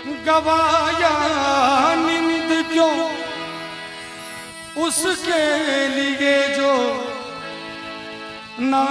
गवाया नींद क्यों उसके लिए जो ना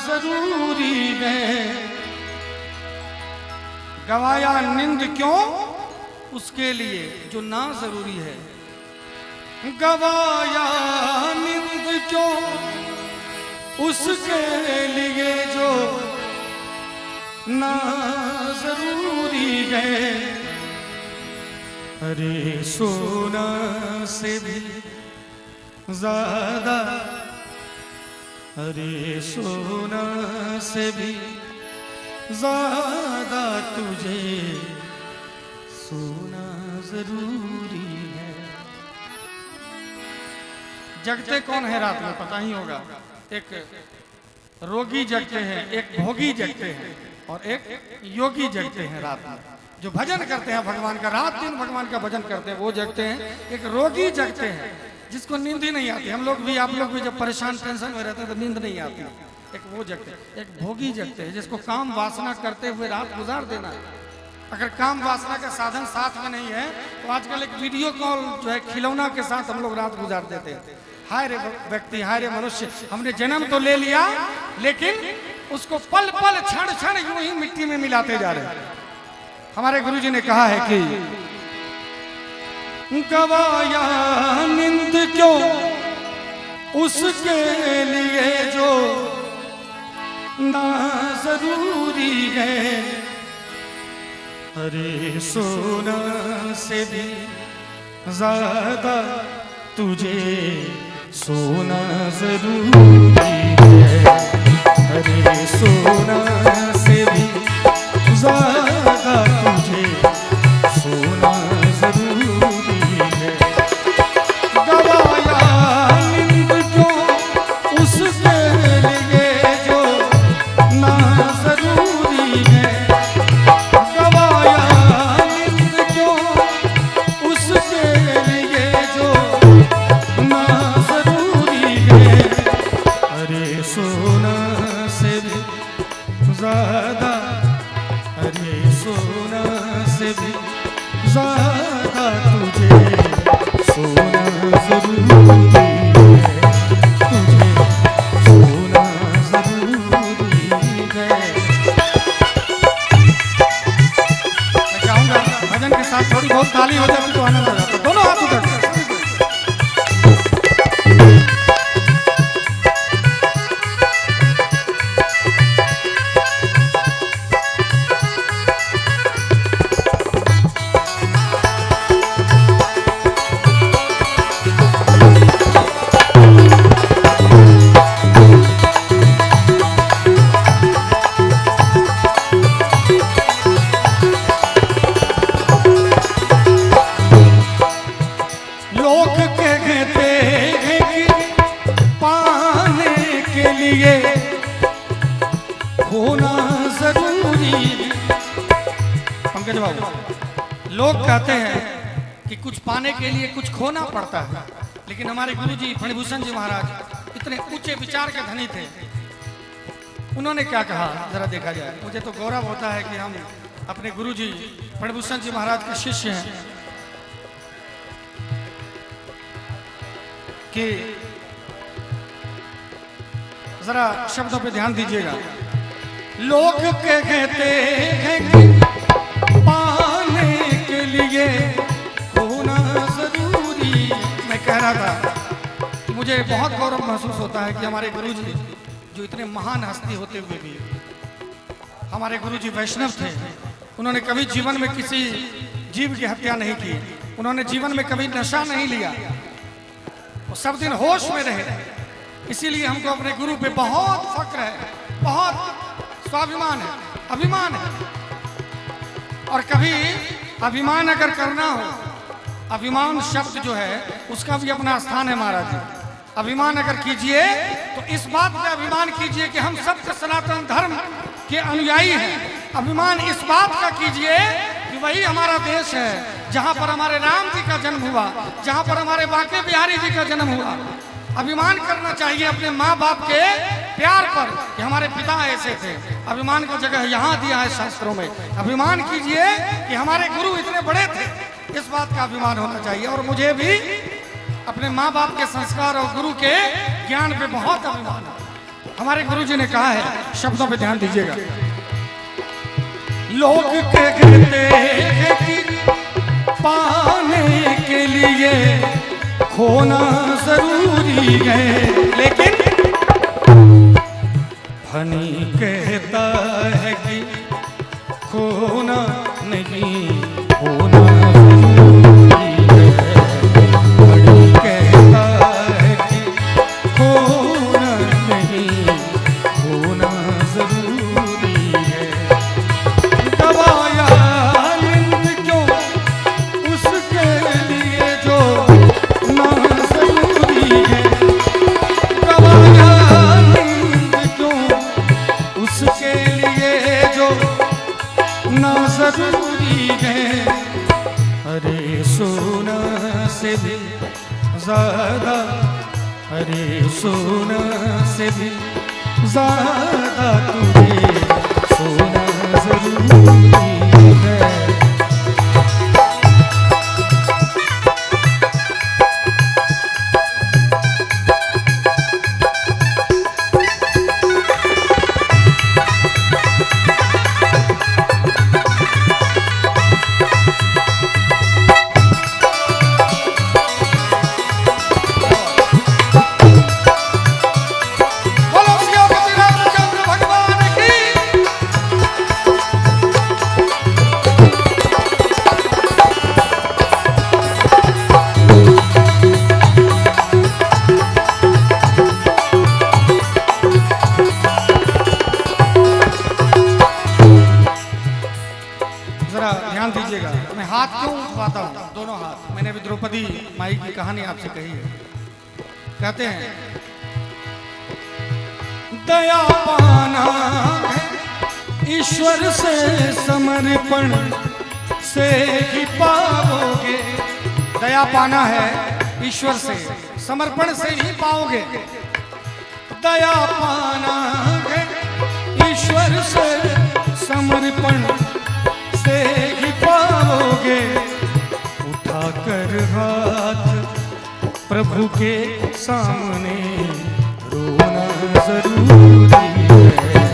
जरूरी है। गवाया नींद क्यों उसके लिए जो ना जरूरी है। गवाया नींद क्यों उसके लिए जो ना जरूरी है। अरे सोना से भी ज्यादा, अरे सोना से भी ज्यादा तुझे सोना जरूरी है। जगते कौन है रात में पता ही होगा। एक रोगी जगते हैं, एक भोगी जगते हैं और एक योगी जगते हैं रात में। जो भजन करते हैं भगवान का, रात दिन भगवान का भजन करते हैं, वो जगते हैं। एक रोगी जगते हैं जिसको नींद ही नहीं आती। हम लोग भी, आप लोग भी जब परेशान टेंशन में रहते हैं तो नींद नहीं आती। एक वो जगते हैं। एक भोगी जगते हैं जिसको काम वासना करते हुए रात गुजार देना है। अगर काम वासना का साधन साथ में नहीं है तो आजकल एक वीडियो कॉल जो है खिलौना के साथ हम लोग रात गुजार देते हैं। हाय रे व्यक्ति, हाय रे मनुष्य, हमने जन्म तो ले लिया लेकिन उसको पल पल क्षण क्षण यूं ही मिट्टी में मिलाते जा रहे हैं। हमारे गुरुजी ने कहा है कि गवाया नींद क्यों उसके लिए जो ना जरूरी है। अरे सोना से भी ज्यादा तुझे सोना जरूरी है। अरे सोना से भी ज्यादा तुझे सोना जरूरी है। गवाया नींद क्यों उसके लिए जो ना जरूरी है। गवाया नींद क्यों उसके लिए जो ना जरूरी है। अरे सोना से भी ज्यादा, अरे सोना से भी ज्यादा तुझे सोना जरूरी है। तुझे सोना जरूरी है। मैं चाहूंगा भजन के साथ थोड़ी बहुत ताली हो जाती तो आनंद आ जाता। दोनों हाथ उधर। लोग कहते हैं कि कुछ पाने के लिए कुछ खोना पड़ता है, लेकिन हमारे गुरुजी फणिभूषण जी महाराज इतने ऊंचे विचार के धनी थे। उन्होंने क्या कहा जरा देखा जाए। मुझे तो गौरव होता है कि हम अपने गुरुजी फणिभूषण जी महाराज के शिष्य हैं। कि जरा शब्दों पे ध्यान दीजिएगा। लोग कहते हैं कि पाने के लिए होना जरूरी। मैं कह रहा था कि मुझे बहुत गौरव महसूस होता है कि हमारे गुरुजी जो इतने महान हस्ती होते हुए भी, हमारे गुरुजी वैष्णव थे। उन्होंने कभी जीवन में किसी जीव की हत्या नहीं की। उन्होंने जीवन में कभी नशा नहीं लिया। वो सब दिन होश में रहे। इसीलिए हमको अपने गुरु पे बहुत फक्र है, बहुत स्वाभिमान है, अभिमान है। और कभी अभिमान अगर करना हो, अभिमान शब्द जो है उसका भी अपना स्थान है महाराज जी। अभिमान अगर कीजिए तो इस बात पे अभिमान कीजिए कि हम सब सनातन धर्म के अनुयायी हैं। अभिमान इस बात का कीजिए कि वही हमारा देश है जहाँ पर हमारे राम जी का जन्म हुआ, जहाँ पर हमारे बांके बिहारी जी का जन्म हुआ। अभिमान करना चाहिए अपने माँ बाप के प्यार पर कि हमारे पिता ऐसे थे। अभिमान को जगह यहाँ दिया है शास्त्रों में। अभिमान कीजिए कि हमारे गुरु इतने बड़े थे, इस बात का अभिमान होना चाहिए। और मुझे भी अपने माँ बाप के संस्कार और गुरु के ज्ञान पे बहुत अभिमान है। हमारे गुरु जी ने कहा है, शब्दों पे ध्यान दीजिएगा। लोग कहते हैं कि पाने के लिए खोना जरूरी है, लेकिन फनी कहता है कि खोना नहीं होना जरूरी है। फनी कहता है कि खोना नहीं होना जरूरी है। दबाया निंद क्यों उसके लिए जो ना जरूरी है। दबाया निंद क्यों उसके लिए जो ना जरूरी है। अरे सोना से भी ज्यादा, अरे सोना से भी ज्यादा तुझे सोना जरूरी है। ध्यान दीजिएगा, मैं हाथ क्यों उठवाता हूँ, दोनों हाथ। मैंने अभी द्रौपदी माई की कहानी आपसे कही है। कहते हैं दया पाना है ईश्वर से समर्पण से ही पाओगे। दया पाना है ईश्वर से समर्पण से ही पाओगे। दया पाना है ईश्वर से समर्पण से ही पाओगे। उठाकर हाथ प्रभु के सामने रोना जरूरी है।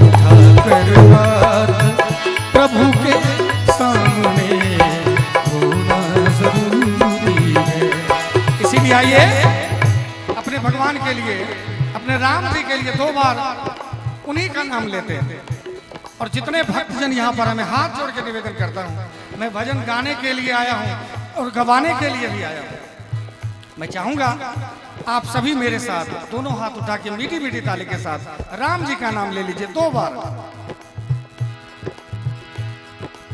उठाकर हाथ प्रभु के सामने रोना जरूरी है। इसीलिए आइए अपने भगवान के लिए, अपने राम जी के लिए 2 बार उन्हीं का नाम लेते हैं। और जितने भक्तजन यहाँ पर, मैं हाथ जोड़ के निवेदन करता हूँ, मैं भजन गाने के लिए आया हूँ और गवाने के लिए भी आया हूँ। मैं चाहूँगा आप सभी मेरे साथ दोनों हाथ उठा के मीठी मीठी ताली के साथ राम जी का नाम ले लीजिए 2 बार।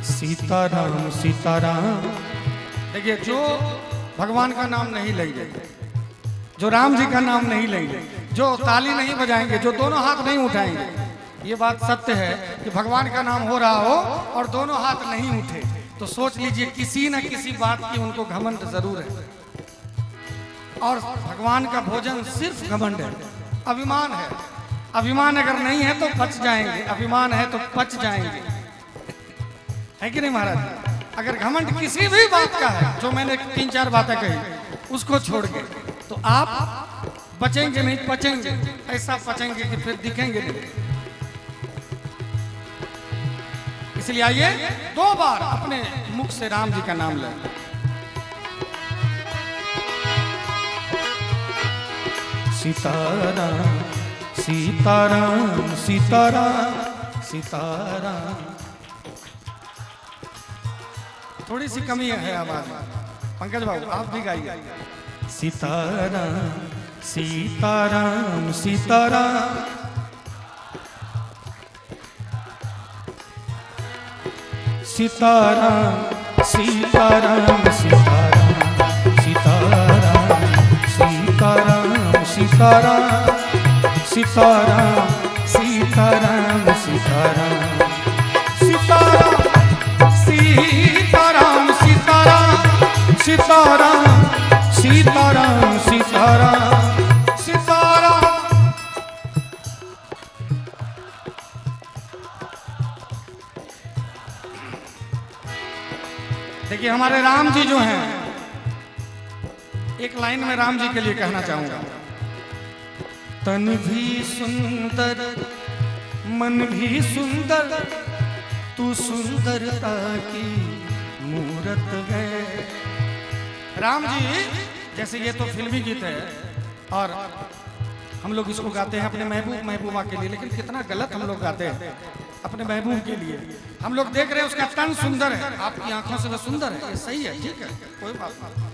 सीताराम सीताराम। देखिए, जो भगवान का नाम नहीं लेंगे, जो राम जी का नाम नहीं लेंगे, जो ताली नहीं बजाएंगे, जो दोनों हाथ नहीं उठाएंगे, ये बात सत्य है कि भगवान का नाम हो रहा हो और दोनों हाथ नहीं उठे, तो सोच लीजिए किसी न किसी बात की उनको घमंड जरूर है। और भगवान का भोजन सिर्फ घमंड है, अभिमान है। अभिमान अगर नहीं है तो पच जाएंगे, अभिमान है तो पच जाएंगे, है कि नहीं महाराज? अगर घमंड किसी भी बात का है, जो मैंने 3-4 बातें कही, उसको छोड़ के, तो आप बचेंगे नहीं, पचेंगे। ऐसा पचेंगे कि फिर दिखेंगे नहीं। इसलिए आइए 2 बार अपने मुख से राम जी का नाम लें। सीताराम सीताराम सीताराम सीताराम। थोड़ी सी कमी है आवाज में, पंकज बाबू आप भी गाइए। सीताराम सीताराम सीताराम। सीताराम सीताराम सीताराम सीताराम सीताराम सीताराम सीताराम सीताराम सीताराम सीताराम सीताराम सीताराम सीताराम सीताराम सीताराम। देखिए हमारे राम जी जो हैं, एक लाइन में राम जी के लिए कहना चाहूंगा। तन भी सुंदर मन भी सुंदर, तू सुंदरता की मूरत है। राम जी जैसे ये तो फिल्मी गीत है और हम लोग इसको गाते हैं अपने महबूब महबूबा के लिए, लेकिन कितना गलत हम लोग गाते हैं अपने महबूब के लिए। हम लोग देख रहे हैं उसका तन सुंदर है, आपकी आंखों से वो सुंदर है, ये सही है, ठीक है, कोई बात नहीं,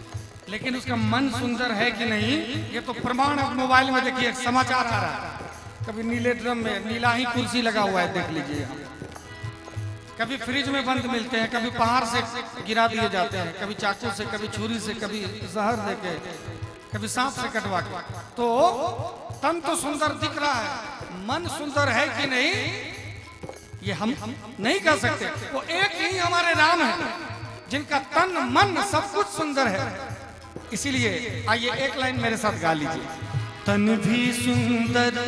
लेकिन उसका मन सुंदर है कि नहीं ये तो प्रमाण अब मोबाइल में देखिए समाचार आ रहा है, कभी नीले ड्रम में नीला ही कुर्सी लगा हुआ है, देख लीजिए, कभी फ्रिज में बंद मिलते हैं, कभी पहाड़ से गिरा दिए जाते हैं, कभी चाकू से, कभी छुरी से, कभी जहर देके, कभी सांप से कटवा के। तो तन तो सुंदर दिख रहा है, मन सुंदर है कि नहीं ये हम नहीं कह सकते। वो एक ही हमारे राम है जिनका तन मन सब कुछ सुंदर है। इसीलिए आइए एक लाइन मेरे साथ गा लीजिए। तन भी सुंदर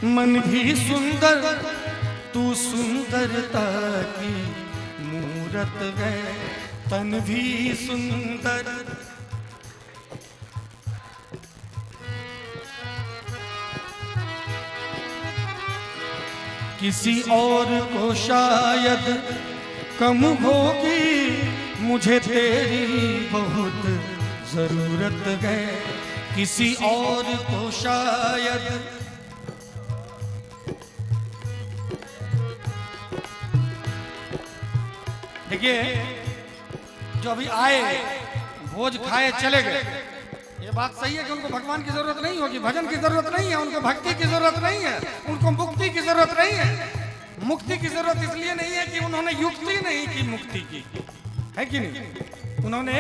मन भी सुंदर, तू सुंदरता की मूरत है। तन भी सुंदर किसी और को शायद कम होगी, मुझे तेरी बहुत जरूरत है। किसी और को शायद देखिए जो अभी आए भोज खाए चले गए, ये बात सही है कि उनको भगवान की जरूरत नहीं होगी, भजन की जरूरत नहीं है, उनको भक्ति की जरूरत नहीं है, उनको मुक्ति की जरूरत नहीं है। मुक्ति की जरूरत इसलिए नहीं है कि उन्होंने युक्ति नहीं की मुक्ति की, है कि नहीं, उन्होंने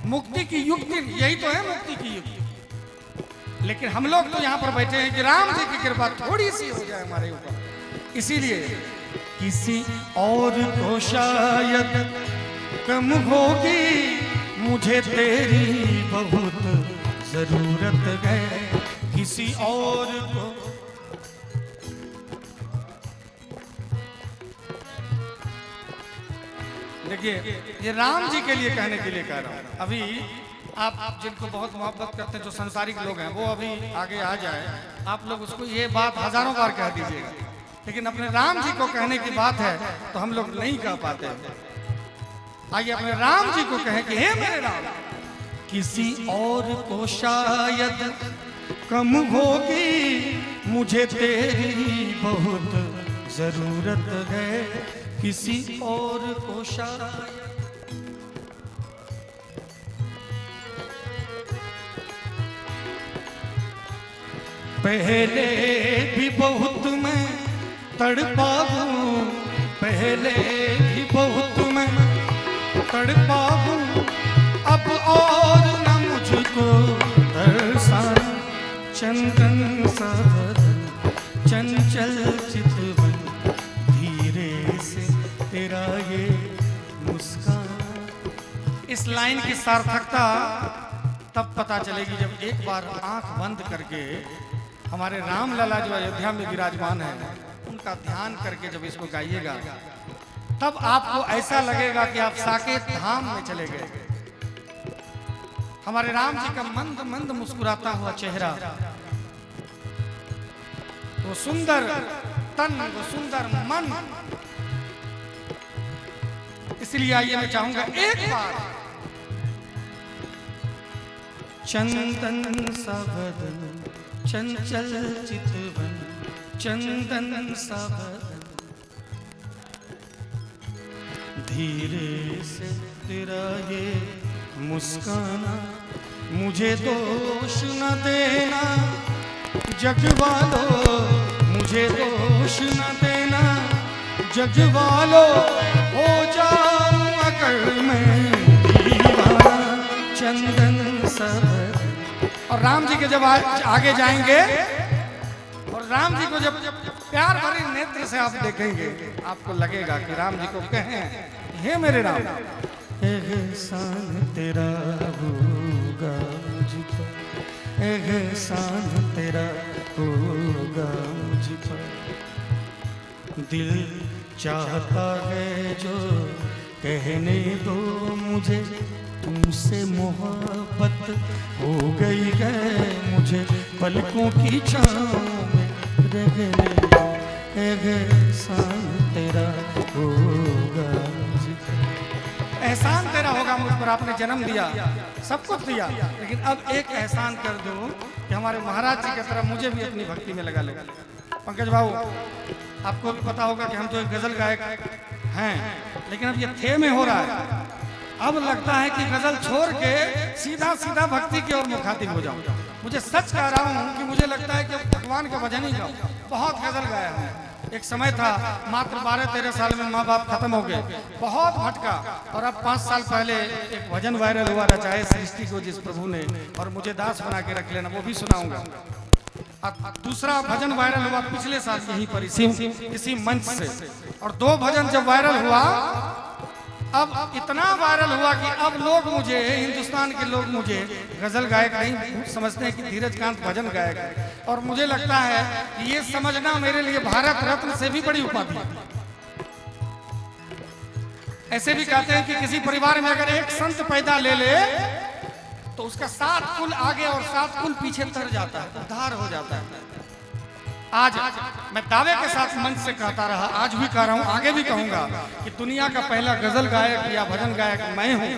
मुक्ति की युक्ति, यही तो है मुक्ति की युक्ति। लेकिन हम लोग तो यहाँ पर बैठे हैं कि राम जी की कृपा थोड़ी सी हो जाए हमारे ऊपर। इसीलिए किसी और को शायद कम होगी, मुझे तेरी बहुत जरूरत है। किसी और को देखिए ये राम जी के लिए कहने के लिए कह रहा हूं। अभी आप जिनको बहुत मोहब्बत करते हैं, जो संसारिक लोग हैं, वो अभी आगे आ जाए, आप लोग उसको ये बात हजारों बार कह दीजिएगा, लेकिन अपने राम जी को कहने की बात है तो हम लोग नहीं कह पाते। आइए अपने राम जी को कहें कि हे मेरे राम, किसी और को शायद कम होगी, मुझे तेरी बहुत जरूरत है। किसी और को शायद पहले भी बहुत मैं तड़पा हूँ, पहले भी बहुत मैं तड़पा हूँ, अब और न मुझको तरसाना। चंदन सा बदन चंचल चितवन, धीरे से तेरा ये मुस्कान। इस लाइन की सार्थकता तब पता चलेगी जब एक बार आंख बंद करके हमारे राम लला जो अयोध्या में विराजमान है उनका ध्यान करके जब इसको गाइएगा, तब आपको ऐसा लगेगा कि आप साकेत धाम में चले गए। हमारे राम जी का मंद मंद मुस्कुराता हुआ चेहरा, वो सुंदर तन, वो सुंदर मन। इसलिए आइए मैं चाहूंगा एक बार चंदन सा बदन चंचल चितवन, चंदन सा बदन, धीरे से तेरा ये मुस्काना। मुझे दोष न देना जग वालों, मुझे दोष न देना जग वालों, हो जाऊं अगर मैं दीवाना। चंदन सा बदन। और राम जी के जब आगे जाएंगे और राम जी को जब प्यार भरे नेत्र से आप देखेंगे, आपको लगेगा कि राम जी को कहें हे मेरे राम, एहसान तेरा होगा मुझ पर, एहसान तेरा होगा मुझ पर। दिल चाहता है जो कहने दो मुझे तुमसे मोहब्बत हो गई है, मुझे पलकों की छाँव में रहने दो, एहसान तेरा होगा मुझे। एहसान तेरा होगा मुझ पर, आपने जन्म दिया, सब कुछ दिया, लेकिन अब एक एहसान कर दो कि हमारे महाराज जी की तरह मुझे भी अपनी भक्ति में लगा ले। पंकज बाबू, आपको भी पता होगा कि हम तो एक गजल गायक हैं, लेकिन अब ये थे में हो रहा है। अब लगता है कि गजल छोड़ के सीधा सीधा भक्ति की ओर मुखातिब हो जाऊं। मुझे सच कह रहा हूं कि मुझे लगता है कि भगवान का भजन ही गाऊं। बहुत गजल गाया है। एक समय था, मात्र 12-13 साल में माँ बाप खत्म हो गए, बहुत भटका, और अब 5 साल पहले एक भजन वायरल हुआ, रचाए सृष्टि को जिस प्रभु ने, और मुझे दास बना के रख लेना, वो भी सुनाऊंगा। दूसरा भजन वायरल हुआ पिछले साल यहीं पर इसी मंच से, और 2 भजन जब वायरल हुआ, अब इतना वायरल हुआ कि अब लोग मुझे, हिंदुस्तान के लोग मुझे गजल गायक नहीं समझते हैं कि धीरज कांत भजन गायक है। और मुझे लगता है कि ये समझना मेरे लिए भारत रत्न से भी बड़ी उपाधि है। ऐसे भी कहते हैं कि किसी परिवार में अगर एक संत पैदा ले ले तो उसका 7 कुल आगे और 7 कुल पीछे तर जाता है, उद्धार हो जाता है। आज मैं दावे के साथ मंच से कहता रहा, आज भी कह रहा हूं, आगे भी कहूंगा कि दुनिया का पहला गजल गायक या भजन गायक मैं हूं,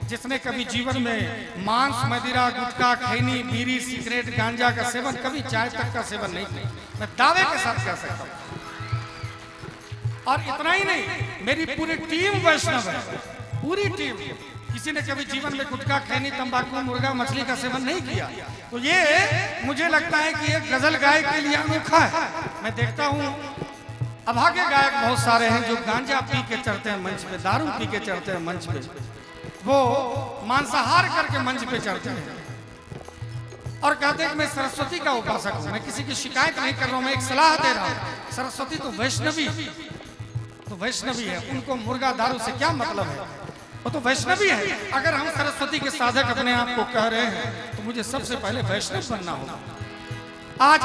जिसने कभी जीवन में मांस, मदिरा, गुटखा, खैनी, बीड़ी, सिगरेट, गांजा का सेवन, कभी चाय तक का सेवन नहीं किया। मैं दावे के साथ कह सकता हूं। और इतना ही नहीं, मेरी पूरी टीम वैष्णव है, पूरी टीम। किसी ने कभी जीवन में गुटखा, खैनी, तंबाकू, मुर्गा, मछली का सेवन नहीं किया। तो ये मुझे लगता है कि एक गजल गायक के लिए अनोखा है। मैं देखता हूँ अभागे गायक बहुत सारे हैं जो गांजा पी के चढ़ते हैं मंच पे, दारू पी के चढ़ते हैं मंच पे, वो मांसाहार करके मंच पे चढ़ते हैं और कहते हैं कि मैं सरस्वती का उपासक हूँ। मैं किसी की शिकायत नहीं कर रहा हूँ, मैं एक सलाह दे रहा हूँ। सरस्वती तो वैष्णवी है, उनको मुर्गा दारू से क्या मतलब है, वो तो वैष्णवी है। अगर हम सरस्वती के साधक अपने आप को कह रहे हैं तो मुझे सबसे पहले वैष्णव बनना होगा। आज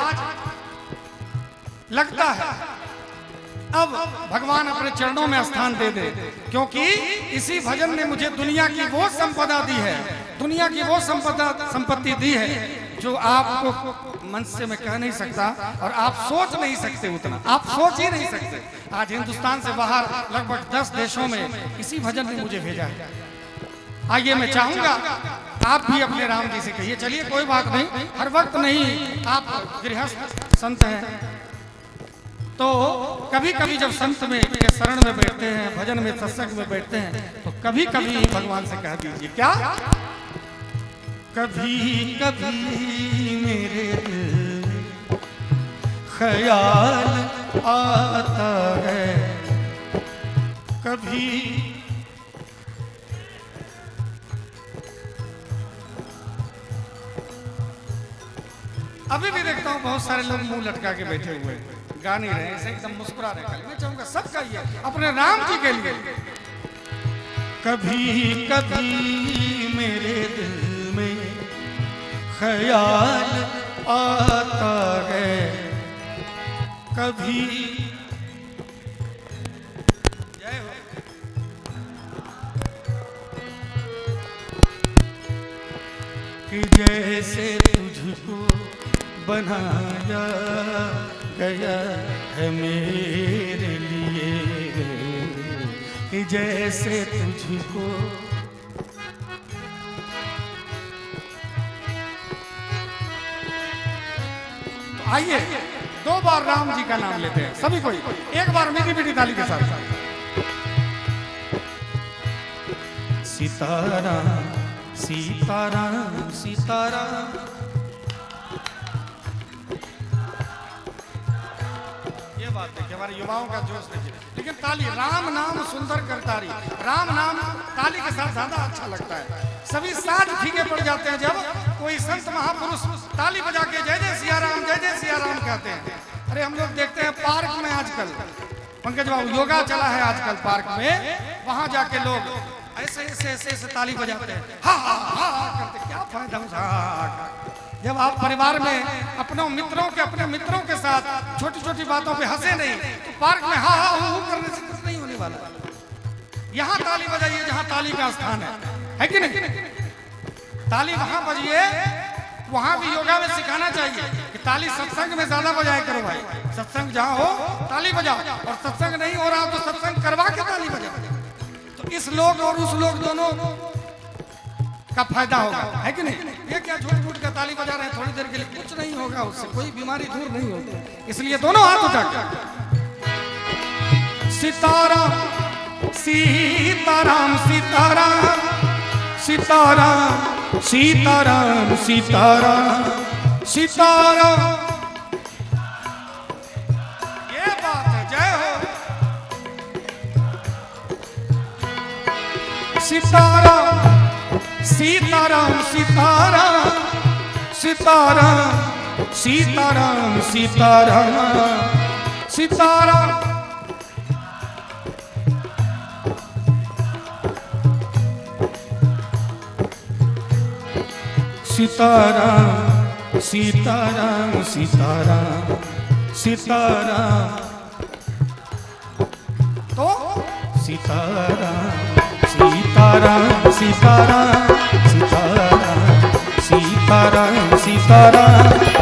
लगता है अब भगवान अपने चरणों में स्थान दे दे, क्योंकि इसी भजन ने मुझे दुनिया की वो संपदा दी है, दुनिया की वो संपत्ति दी है जो आपको मंच से मैं कह नहीं सकता और आप सोच नहीं सकते, उतना आप सोच ही नहीं सकते। आज हिंदुस्तान से बाहर लगभग 10 देशों में इसी भजन ने मुझे भेजा है। आइए, मैं चाहूंगा आप भी अपने राम जी से कहिए। चलिए, कोई बात नहीं, हर वक्त नहीं, आप गृहस्थ संत हैं तो कभी कभी जब संत में के शरण में बैठते हैं, भजन में, सत्संग में बैठते हैं, तो कभी कभी भगवान से कह दीजिए, क्या कभी कभी मेरे दिल में ख्याल आता है, कभी अभी भी देखता हूँ बहुत सारे लोग मुंह लटका के बैठे हुए हैं, गा नहीं रहे, ऐसे एकदम मुस्कुरा रहे। मैं चाहूंगा सबका ये अपने राम जी के लिए, कभी कभी मेरे दिल में ख्याल आता है, कभी जय हो, कि जैसे तुझको बनाया गया है मेरे लिए, कि जैसे तुझको आइए 2 बार राम जी का नाम लेते हैं सभी कोई, एक बार मीठी मीठी ताली के साथ। सीताराम सीताराम सीताराम, ये बात देखिए, हमारे युवाओं का जोश देखिए। लेकिन ताली, राम नाम सुंदर करतारी, राम नाम ताली के साथ ज्यादा अच्छा लगता है। सभी साथ फीके पड़ जाते हैं जब कोई संत महापुरुष ताली बजा के जय जय सिया राम कहते हैं। अरे हम लोग देखते हैं पार्क में आजकल, पंकज बाबू, योगा चला है आजकल पार्क में, वहां जाके लोग ऐसे ऐसे ऐसे ऐसे ताली बजाते हैं, हा हा हा करते, क्या फायदा उस। जब आप परिवार में अपने मित्रों के साथ छोटी छोटी बातों पे हंसे नहीं, तो पार्क में हा हा हू करने से कुछ नहीं होने वाला। यहां ताली बजाइए जहां ताली का स्थान है कि नहीं? ताली वहां बजिए, वहां भी योगा में सिखाना चाहिए कि ताली सत्संग में ज्यादा बजाया करो भाई। सत्संग जहां हो ताली बजाओ, और सत्संग नहीं हो रहा हो तो सत्संग करवा के ताली बजाओ, तो इस लोग और उस लोग दोनों का फायदा होगा, है कि नहीं? ये क्या झूठ मूठ का ताली बजा रहे हैं थोड़ी देर के लिए, कुछ नहीं होगा उससे, कोई बीमारी दूर नहीं होगी। इसलिए दोनों हाथ उठा सीताराम सीताराम सीताराम सीताराम सीताराम सीताराम सीताराम। ये बात है, जय हो। सीताराम सीताराम सीताराम सीताराम सीताराम सीताराम सीताराम। सीताराम सीताराम सीताराम सीताराम। तो सीताराम सीताराम सीताराम सीताराम सीताराम सीताराम।